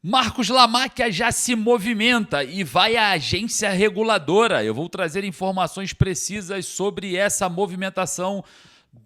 Marcos Lamáquia já se movimenta e vai à agência reguladora. Eu vou trazer informações precisas sobre essa movimentação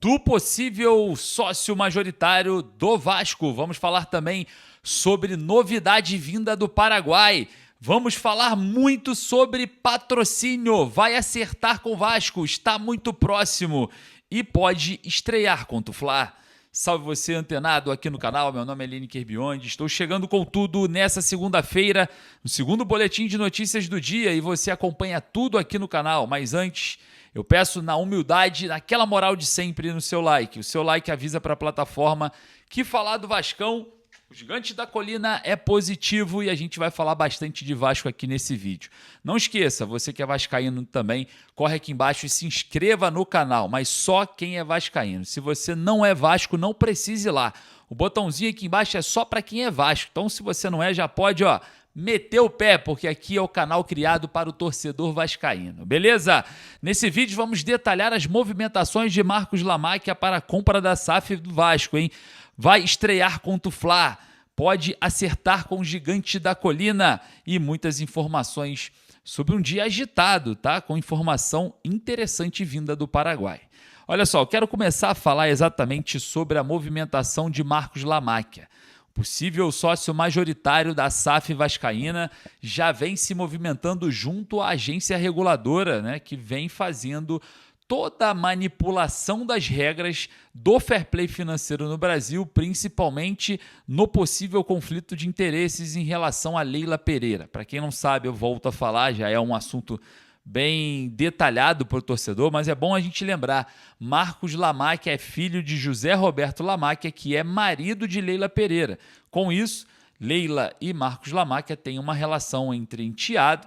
do possível sócio majoritário do Vasco. Vamos falar também sobre novidade vinda do Paraguai. Vamos falar muito sobre patrocínio. Vai acertar com o Vasco, está muito próximo e pode estrear contra o Fla. Salve você, antenado aqui no canal. Meu nome é Lineker Biondi. Estou chegando com tudo nessa segunda-feira, no segundo boletim de notícias do dia, e você acompanha tudo aqui no canal. Mas antes, eu peço na humildade, naquela moral de sempre, no seu like. O seu like avisa para a plataforma que falar do Vascão, o Gigante da Colina, é positivo e a gente vai falar bastante de Vasco aqui nesse vídeo. Não esqueça, você que é vascaíno também, corre aqui embaixo e se inscreva no canal, mas só quem é vascaíno. Se você não é Vasco, não precise ir lá. O botãozinho aqui embaixo é só para quem é Vasco. Então, se você não é, já pode, meter o pé, porque aqui é o canal criado para o torcedor vascaíno, beleza? Nesse vídeo vamos detalhar as movimentações de Marcos Lamáquia para a compra da SAF do Vasco, hein? Vai estrear contra o Fla, pode acertar com o Gigante da Colina e muitas informações sobre um dia agitado, tá? Com informação interessante vinda do Paraguai. Olha só, eu quero começar a falar exatamente sobre a movimentação de Marcos Lamáquia. Possível sócio majoritário da SAF vascaína já vem se movimentando junto à agência reguladora, né, que vem fazendo toda a manipulação das regras do fair play financeiro no Brasil, principalmente no possível conflito de interesses em relação a Leila Pereira. Para quem não sabe, eu volto a falar, já é um assunto bem detalhado para o torcedor, mas é bom a gente lembrar, Marcos Lamáquia é filho de José Roberto Lamáquia, que é marido de Leila Pereira. Com isso, Leila e Marcos Lamáquia têm uma relação entre enteado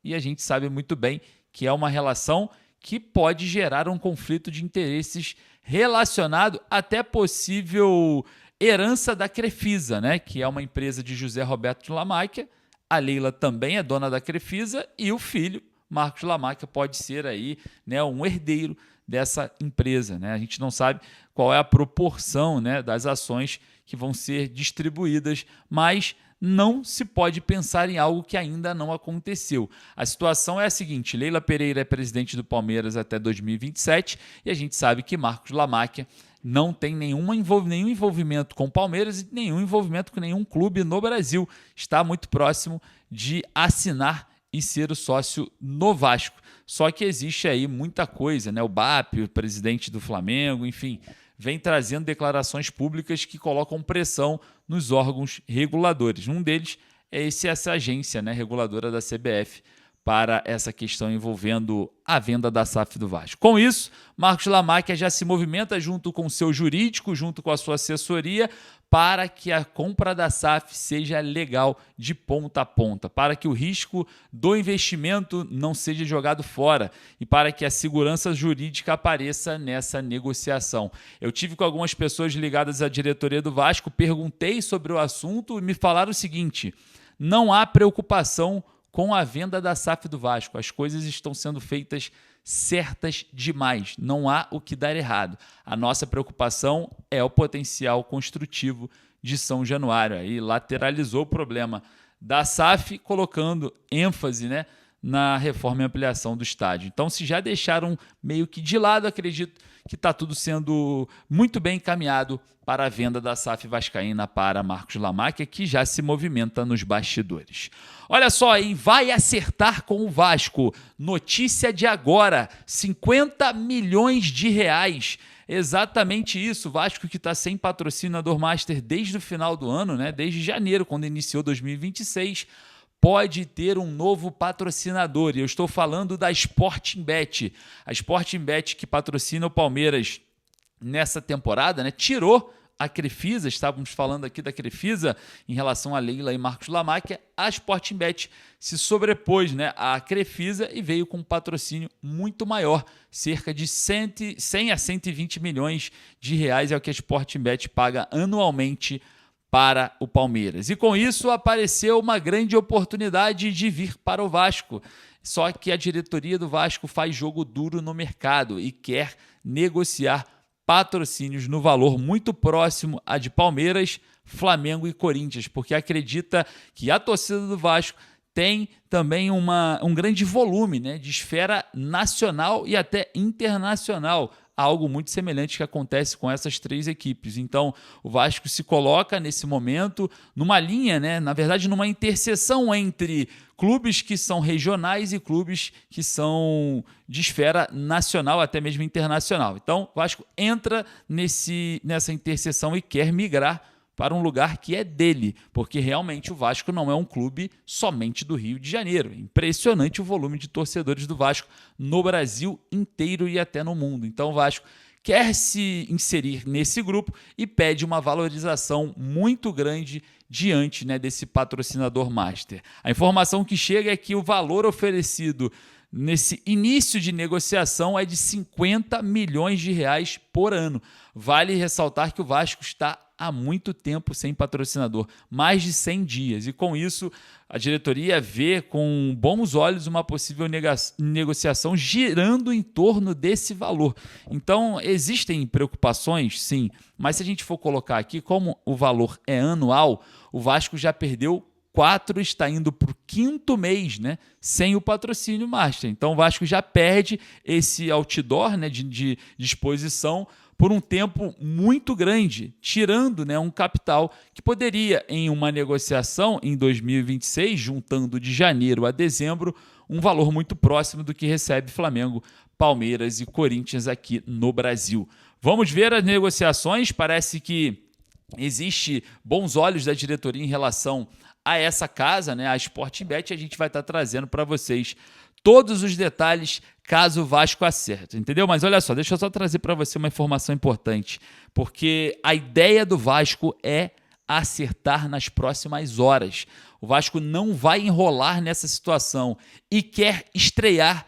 e a gente sabe muito bem que é uma relação que pode gerar um conflito de interesses relacionado até possível herança da Crefisa, né? Que é uma empresa de José Roberto Lamáquia. A Leila também é dona da Crefisa e o filho, Marcos Lamáquia, pode ser aí, né, um herdeiro dessa empresa, né? A gente não sabe qual é a proporção, né, das ações que vão ser distribuídas, mas não se pode pensar em algo que ainda não aconteceu. A situação é a seguinte: Leila Pereira é presidente do Palmeiras até 2027 e a gente sabe que Marcos Lamáquia não tem nenhum envolvimento com o Palmeiras e nenhum envolvimento com nenhum clube no Brasil. Está muito próximo de assinar e ser o sócio no Vasco. Só que existe aí muita coisa, né? O BAP, o presidente do Flamengo, enfim, vem trazendo declarações públicas que colocam pressão nos órgãos reguladores. Um deles é essa agência, né, reguladora da CBF, para essa questão envolvendo a venda da SAF do Vasco. Com isso, Marcos Lamáquia já se movimenta junto com o seu jurídico, junto com a sua assessoria, para que a compra da SAF seja legal de ponta a ponta, para que o risco do investimento não seja jogado fora e para que a segurança jurídica apareça nessa negociação. Eu tive com algumas pessoas ligadas à diretoria do Vasco, perguntei sobre o assunto e me falaram o seguinte: não há preocupação com a venda da SAF do Vasco. As coisas estão sendo feitas certas demais. Não há o que dar errado. A nossa preocupação é o potencial construtivo de São Januário. Aí lateralizou o problema da SAF, colocando ênfase, né, na reforma e ampliação do estádio. Então, se já deixaram meio que de lado, acredito que está tudo sendo muito bem encaminhado para a venda da SAF vascaína para Marcos Lamáquia, que já se movimenta nos bastidores. Olha só, hein? Vai acertar com o Vasco. Notícia de agora, 50 milhões de reais. Exatamente isso, o Vasco que está sem patrocinador master desde o final do ano, né? Desde janeiro, quando iniciou 2026, pode ter um novo patrocinador. E eu estou falando da Sportingbet. A Sportingbet, que patrocina o Palmeiras nessa temporada, né, tirou a Crefisa. Estávamos falando aqui da Crefisa em relação a Leila e Marcos Lamáquia. A Sportingbet se sobrepôs, né, à Crefisa e veio com um patrocínio muito maior, cerca de 100 a 120 milhões de reais é o que a Sportingbet paga anualmente para o Palmeiras. E com isso apareceu uma grande oportunidade de vir para o Vasco. Só que a diretoria do Vasco faz jogo duro no mercado e quer negociar patrocínios no valor muito próximo a de Palmeiras, Flamengo e Corinthians, porque acredita que a torcida do Vasco tem também um grande volume, né, de esfera nacional e até internacional, algo muito semelhante que acontece com essas três equipes. Então, o Vasco se coloca nesse momento numa linha, né, na verdade, numa interseção entre clubes que são regionais e clubes que são de esfera nacional, até mesmo internacional. Então, o Vasco entra nessa interseção e quer migrar para um lugar que é dele, porque realmente o Vasco não é um clube somente do Rio de Janeiro. Impressionante o volume de torcedores do Vasco no Brasil inteiro e até no mundo. Então o Vasco quer se inserir nesse grupo e pede uma valorização muito grande diante, né, desse patrocinador master. A informação que chega é que o valor oferecido nesse início de negociação é de 50 milhões de reais por ano. Vale ressaltar que o Vasco está há muito tempo sem patrocinador, mais de 100 dias. E com isso, a diretoria vê com bons olhos uma possível negociação girando em torno desse valor. Então, existem preocupações, sim, mas se a gente for colocar aqui, como o valor é anual, o Vasco já perdeu 4, está indo para o 5º mês, né, sem o patrocínio master. Então, o Vasco já perde esse outdoor, né, de exposição por um tempo muito grande, tirando, né, um capital que poderia, em uma negociação em 2026, juntando de janeiro a dezembro, um valor muito próximo do que recebe Flamengo, Palmeiras e Corinthians aqui no Brasil. Vamos ver as negociações, parece que existe bons olhos da diretoria em relação a essa casa, né, a Sportingbet, a gente vai estar trazendo para vocês todos os detalhes caso o Vasco acerte, entendeu? Mas olha só, deixa eu só trazer para você uma informação importante, porque a ideia do Vasco é acertar nas próximas horas. O Vasco não vai enrolar nessa situação e quer estrear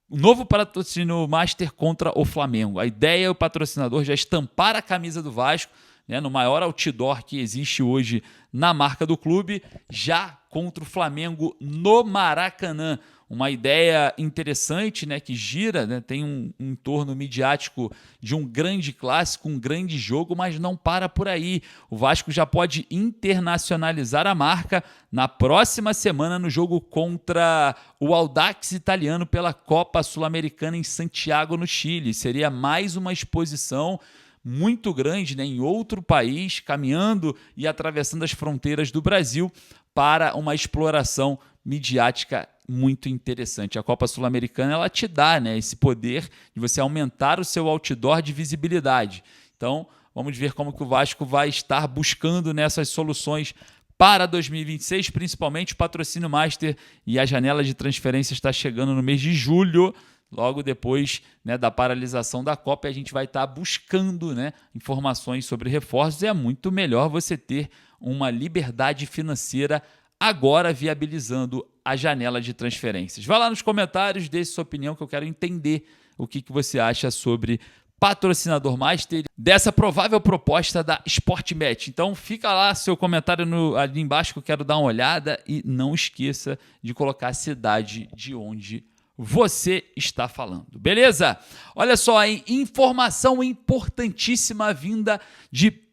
o novo patrocínio master contra o Flamengo. A ideia é o patrocinador já estampar a camisa do Vasco, né, no maior outdoor que existe hoje na marca do clube, já contra o Flamengo no Maracanã. Uma ideia interessante, né, que gira, né, tem um entorno midiático de um grande clássico, um grande jogo, mas não para por aí. O Vasco já pode internacionalizar a marca na próxima semana no jogo contra o Audax italiano pela Copa Sul-Americana em Santiago, no Chile. Seria mais uma exposição muito grande, né, em outro país, caminhando e atravessando as fronteiras do Brasil para uma exploração midiática muito interessante. A Copa Sul-Americana, ela te dá, né, esse poder de você aumentar o seu outdoor de visibilidade. Então, vamos ver como que o Vasco vai estar buscando nessas soluções para 2026, principalmente o patrocínio master, e a janela de transferência está chegando no mês de julho, logo depois, né, da paralisação da Copa, a gente vai estar buscando, né, informações sobre reforços. É muito melhor você ter uma liberdade financeira agora viabilizando a janela de transferências. Vai lá nos comentários, deixe sua opinião, que eu quero entender o que você acha sobre patrocinador master dessa provável proposta da Sportingbet. Então fica lá seu comentário ali embaixo que eu quero dar uma olhada e não esqueça de colocar a cidade de onde você está falando, beleza? Olha só, hein? Informação importantíssima vinda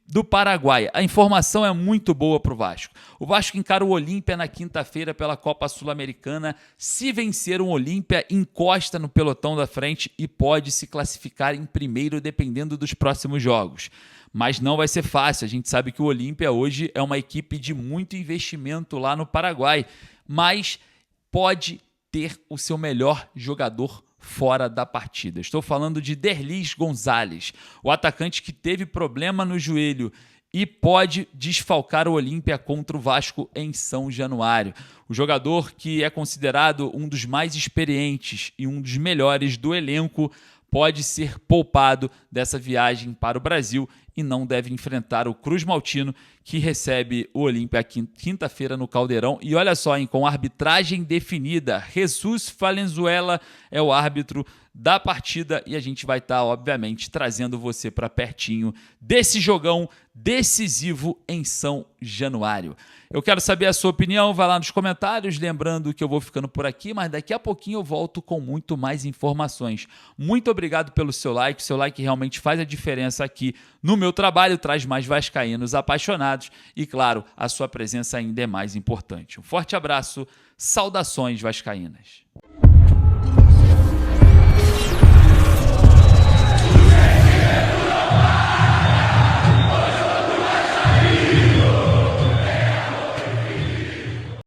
do Paraguai. A informação é muito boa para o Vasco. O Vasco encara o Olímpia na quinta-feira pela Copa Sul-Americana. Se vencer o Olímpia, encosta no pelotão da frente e pode se classificar em primeiro dependendo dos próximos jogos. Mas não vai ser fácil. A gente sabe que o Olímpia hoje é uma equipe de muito investimento lá no Paraguai, mas pode ter o seu melhor jogador fora da partida. Estou falando de Derlis Gonzalez, o atacante que teve problema no joelho e pode desfalcar o Olímpia contra o Vasco em São Januário. O jogador, que é considerado um dos mais experientes e um dos melhores do elenco, pode ser poupado dessa viagem para o Brasil e não deve enfrentar o Cruz Maltino, que recebe o Olímpia quinta-feira no Caldeirão. E olha só, hein, com arbitragem definida, Jesus Valenzuela é o árbitro da partida e a gente vai estar, obviamente, trazendo você para pertinho desse jogão decisivo em São Januário. Eu quero saber a sua opinião, vai lá nos comentários, lembrando que eu vou ficando por aqui, mas daqui a pouquinho eu volto com muito mais informações. Muito obrigado pelo seu like realmente faz a diferença aqui no meu meu trabalho traz mais vascaínos apaixonados e, claro, a sua presença ainda é mais importante. Um forte abraço, saudações vascaínas.